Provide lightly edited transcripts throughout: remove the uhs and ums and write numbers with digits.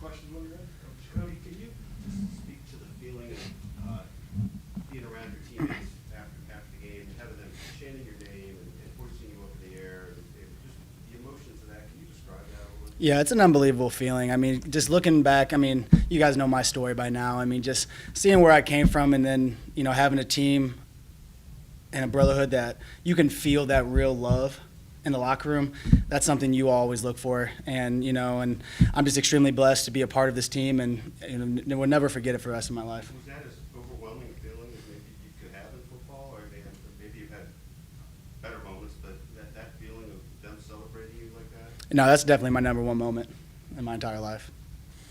Questions when you're ready? Cody, can you just speak to the feeling of being around your teammates after the game and having them chanting your name and hoisting you up in the air and just the emotions of that? Can you describe that a little bit? Yeah, it's an unbelievable feeling. I mean, just looking back, I mean, you guys know my story by now. I mean, just seeing where I came from and then, having a team and a brotherhood that you can feel that real love in the locker room, that's something you always look for. And, and I'm just extremely blessed to be a part of this team and will never forget it for the rest of my life. Was that as overwhelming a feeling as maybe you could have in football, or maybe you've had better moments, but that feeling of them celebrating you like that? No, that's definitely my number one moment in my entire life.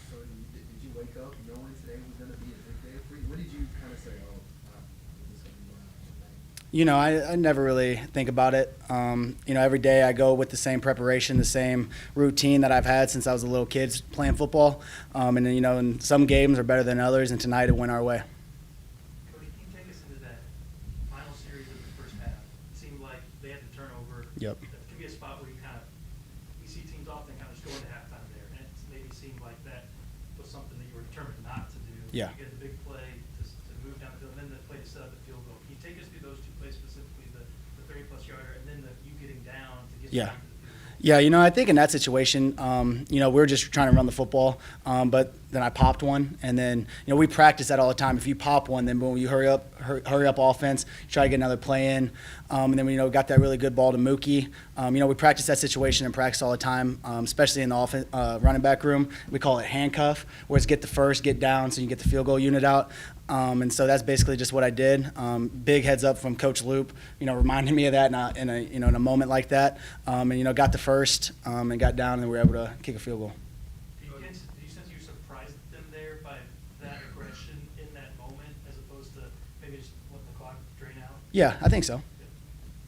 So did you wake up knowing today was going to be a big day for you? What did you kind of say, this is going to be going on tonight? I never really think about it. Every day I go with the same preparation, the same routine that I've had since I was a little kid playing football. And then, and some games are better than others, and tonight it went our way. Cody, can you take us into that final series of the first half? It seemed like they had the turnover. Yep. That could be a spot where you see teams often kind of score into halftime there, and it maybe seemed like that was something that you were determined not to do. Yeah. You get the big play to move down the field, and then the play to set up the field goal. Can you take us through those two plays specifically, the 30-plus yarder, and then you getting down to get Yeah. down to the field goal? Yeah, I think in that situation, we were just trying to run the football, but then I popped one, and then we practice that all the time. If you pop one, then boom, you hurry up offense, try to get another play in, and then we got that really good ball to Mookie. We practice that situation and practice all the time, especially in the running back room. We call it handcuff, where it's get the first, get down, so you can get the field goal unit out. And so that's basically just what I did. Big heads up from Coach Loop, reminding me of that in a moment like that. And got the first and got down, and we were able to kick a field goal. Do you sense you surprised them there by that aggression in that moment, as opposed to maybe just let the clock drain out? Yeah, I think so.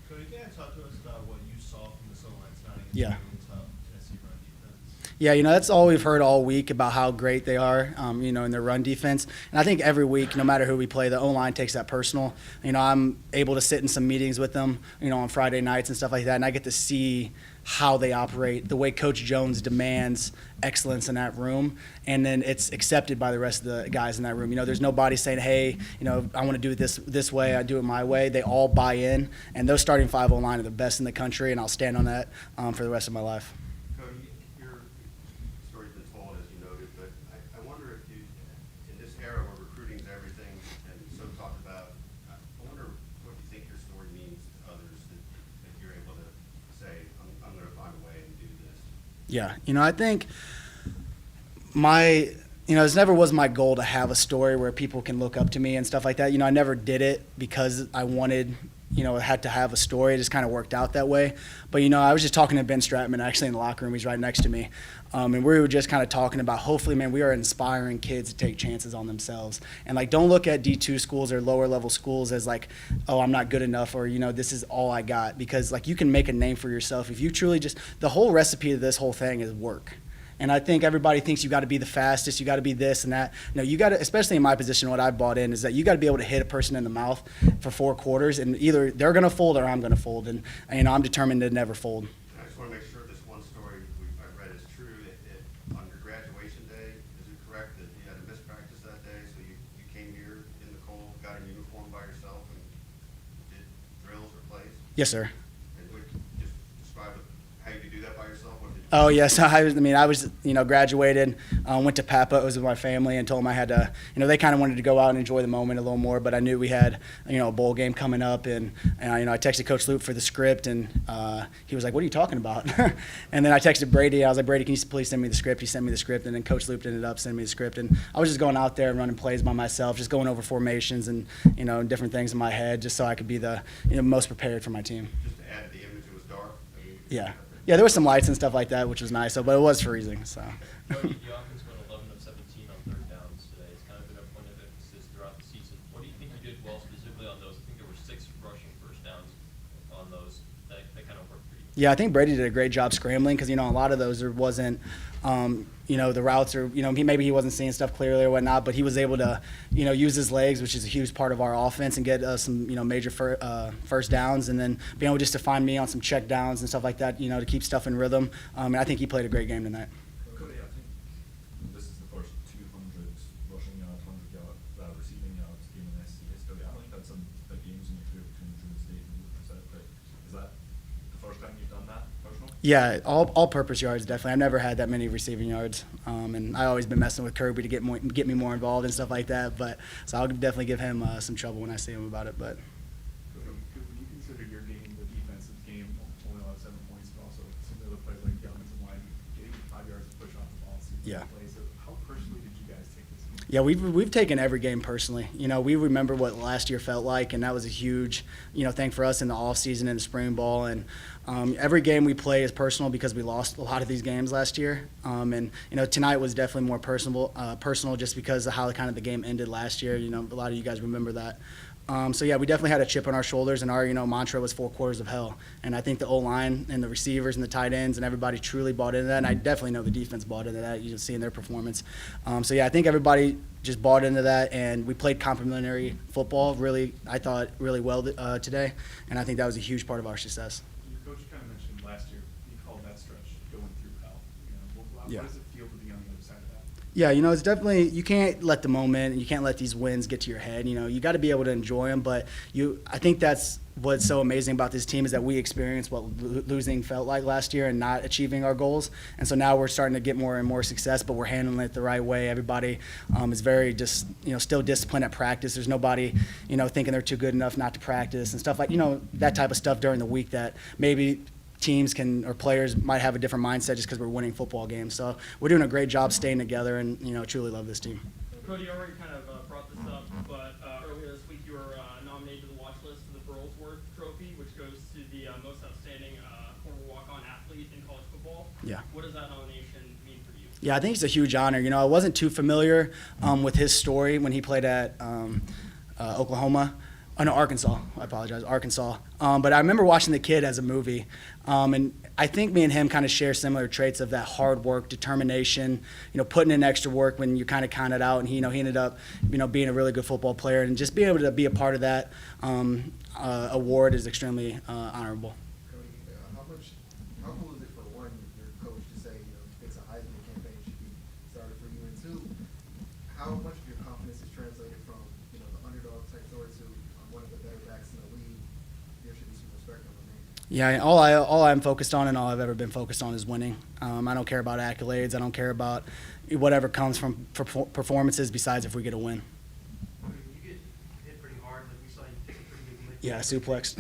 Cody, can you talk to us about what you saw from the O-line tonight against Yeah. the tough Tennessee run defense? Yeah, that's all we've heard all week about how great they are, in their run defense. And I think every week, no matter who we play, the O-line takes that personal. I'm able to sit in some meetings with them, on Friday nights and stuff like that, and I get to see how they operate, the way Coach Jones demands excellence in that room, and then it's accepted by the rest of the guys in that room. There's nobody saying, hey, I want to do it this way, I do it my way. They all buy in, and those starting 5 O-line are the best in the country, and I'll stand on that for the rest of my life. Cody, your story's been told, as you noted, but I wonder if you, in this era where recruiting is everything and so talked about, I wonder what you think your story means to others that you're able to say, I'm going to find a way and do this. Yeah, I think this never was my goal to have a story where people can look up to me and stuff like that. I never did it because I wanted, had to have a story. It just kind of worked out that way. But, I was just talking to Ben Stratman actually in the locker room. He's right next to me. And we were just kind of talking about, hopefully, man, we are inspiring kids to take chances on themselves. And, don't look at D2 schools or lower level schools as oh, I'm not good enough, or, this is all I got. Because, you can make a name for yourself if you truly the whole recipe of this whole thing is work. And I think everybody thinks you got to be the fastest, you got to be this and that. No, you got to, especially in my position, what I've bought in is that you got to be able to hit a person in the mouth for 4 quarters, and either they're going to fold or I'm going to fold. And I'm determined to never fold. I just want to make sure this one story I read is true. That on your graduation day, is it correct that you had a missed practice that day, so you came here in the cold, got in uniform by yourself, and did drills or plays? Yes, sir. And would you just describe how you could do that by yourself? What did you Oh, yes. I was, graduated, went to Papa. It was with my family, and told them I had to, they kind of wanted to go out and enjoy the moment a little more, but I knew we had, a bowl game coming up, and I texted Coach Loop for the script, and he was like, what are you talking about? And then I texted Brady. I was like, Brady, can you please send me the script? He sent me the script, and then Coach Loop ended up sending me the script, and I was just going out there and running plays by myself, just going over formations and, different things in my head, just so I could be the, most prepared for my team. just to add to the image, it was dark? I mean, Yeah. Yeah, there were some lights and stuff like that, which was nice, but it was freezing, so. Cody, the offense went 11 of 17 on 3rd downs today. It's kind of been a point of emphasis throughout the season. What do you think you did well specifically on those? I think there were 6 rushing first downs on those that kind of worked for you. Yeah, I think Brady did a great job scrambling because, a lot of those there wasn't, the routes or, maybe he wasn't seeing stuff clearly or whatnot, but he was able to, use his legs, which is a huge part of our offense, and get some, major first downs, and then being able just to find me on some check downs and stuff like that, to keep stuff in rhythm. And I think he played a great game tonight. Cody, I think this is rushing yards, 100 yard receiving yards game in SC history. I know you've had some big games in your career between Drew State and Lutheran, but is that the first time you've done that personal? Yeah, all-purpose yards, definitely. I've never had that many receiving yards, and I've always been messing with Kirby to get me more involved and stuff like that. But so I'll definitely give him some trouble when I see him about it. But When you consider your game, the defensive game, only allowed 7 points, but also some of the other plays like the offensive line, getting 5 yards to push off the ball, see Yeah. plays. How personally did you guys take this game? yeah, we've taken every game personally. You know, we remember what last year felt like, and that was a huge, thing for us in the off season and the spring ball. And every game we play is personal because we lost a lot of these games last year. And tonight was definitely more personal just because of how kind of the game ended last year. A lot of you guys remember that. So yeah, we definitely had a chip on our shoulders, and our mantra was 4 quarters of hell. And I think the O-line and the receivers and the tight ends and everybody truly bought into that. And I definitely know the defense bought into that. You can see in their performance. So yeah, I think everybody just bought into that, and we played complementary football. I thought really well today, and I think that was a huge part of our success. Your coach kind of mentioned last year, he called that stretch going through hell. Yeah. What does it feel to be on the other side of that? Yeah, it's definitely, you can't let the moment, you can't let these wins get to your head. You got to be able to enjoy them, but I think that's what's so amazing about this team is that we experienced what losing felt like last year and not achieving our goals. And so now we're starting to get more and more success, but we're handling it the right way. Everybody is very just, still disciplined at practice. There's nobody, thinking they're too good enough not to practice and stuff like, that type of stuff during the week that maybe teams or players might have a different mindset just because we're winning football games. So we're doing a great job staying together and, truly love this team. Cody, you already kind of brought this up, but earlier this week you were nominated to the watch list for the Burlsworth Trophy, which goes to the most outstanding former walk-on athlete in college football. Yeah. What does that nomination mean for you? Yeah, I think it's a huge honor. I wasn't too familiar with his story when he played at Oklahoma. Oh, no, Arkansas. I apologize, Arkansas. But I remember watching the kid as a movie, and I think me and him kind of share similar traits of that hard work, determination, putting in extra work when you kind of count it out. And he ended up, being a really good football player, and just being able to be a part of that award is extremely honorable. Cody, how cool is it for one, your coach to say, he thinks a Heisman campaign should be started for you, and two, how much of your confidence is translated from, the underdog type story to one of the better backs in the league? There should be some respect on the name. Yeah, all I'm focused on and all I've ever been focused on is winning. I don't care about accolades. I don't care about whatever comes from performances besides if we get a win. When you get hit pretty hard, like we saw you take a pretty big lick. Yeah, suplex.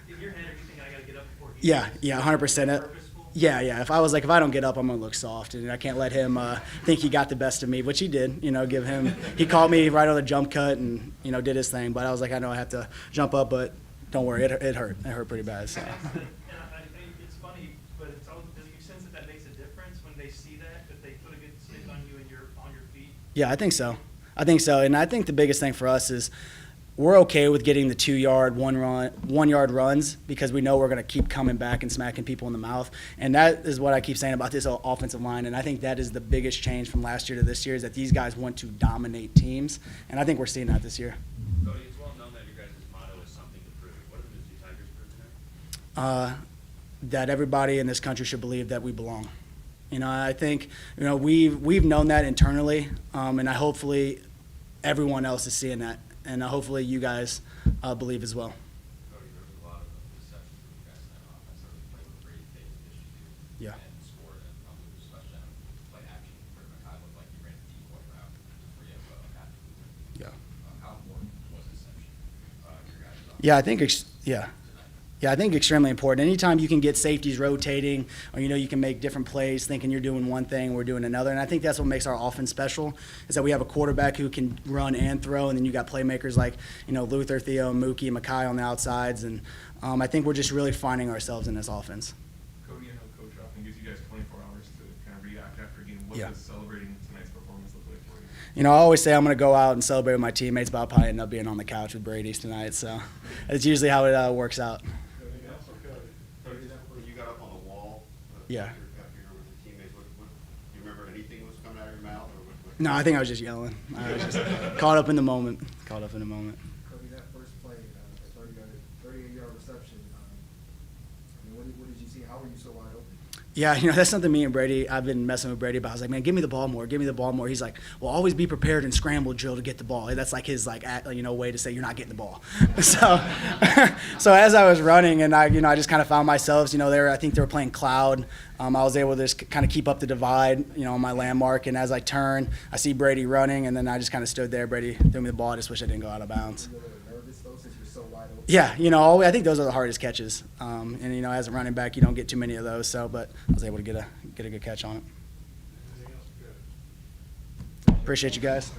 In your head, are you thinking I got to get up before he Yeah, does? yeah, Is 100%. that purposeful? Yeah. If I don't get up, I'm gonna look soft, and I can't let him think he got the best of me, which he did. He caught me right on the jump cut and did his thing. But I was like, I know I have to jump up, but don't worry, it hurt. It hurt pretty bad. So. It's funny, but it's always, does you sense that makes a difference when they see that they put a good stick on you and you're on your feet? Yeah, I think so. And I think the biggest thing for us is we're okay with getting the 2-yard, 1-yard runs because we know we're going to keep coming back and smacking people in the mouth. And that is what I keep saying about this offensive line. And I think that is the biggest change from last year to this year is that these guys want to dominate teams. And I think we're seeing that this year. Cody, it's well known that your guys' motto is something to prove. What did the Mizzou Tigers prove tonight? That everybody in this country should believe that we belong. I think we've known that internally, and hopefully everyone else is seeing that, and hopefully you guys believe as well. Cody, there was a lot of deception from you guys in that offense. There was a play where Brady Davis issued Yeah. and scored and Mizzou's touchdown. Play action where Makai looked like he ran a decoy route free of half the movement. Yeah. How important was deception? Your guys' offense Yeah, I think tonight? Yeah, I think extremely important. Anytime you can get safeties rotating or, you can make different plays thinking you're doing one thing, we're doing another. And I think that's what makes our offense special is that we have a quarterback who can run and throw, and then you got playmakers like, Luther, Theo, Mookie, Makai on the outsides. And I think we're just really finding ourselves in this offense. Cody, I know Coach often gives you guys 24 hours to kind of react after a game. What Yeah. does celebrating tonight's performance look like for you? I always say I'm going to go out and celebrate with my teammates, but I'll probably end up being on the couch with Brady's tonight. So it's usually how it works out. When you got up on the wall, Yeah. after you're with your teammates, do you remember anything was coming out of your mouth? Or what? No, I think I was just yelling. I was just caught up in the moment. Cody, that first play, a 38-yard reception, what did you see? How were you so wide open? Yeah, that's something me and Brady, I've been messing with Brady about. I was like, man, give me the ball more, give me the ball more. He's like, well, always be prepared and scramble drill to get the ball. That's like his way to say you're not getting the ball. So so as I was running and I just kind of found myself, I think they were playing cloud. I was able to just kind of keep up the divide, on my landmark. And as I turn, I see Brady running, and then I just kind of stood there. Brady threw me the ball. I just wish I didn't go out of bounds. Were you a little nervous though, since you're so wide open? Yeah, I think those are the hardest catches. And as a running back, you don't get too many of those. So, but I was able to get a good catch on it. Anything else? Good. Appreciate you guys.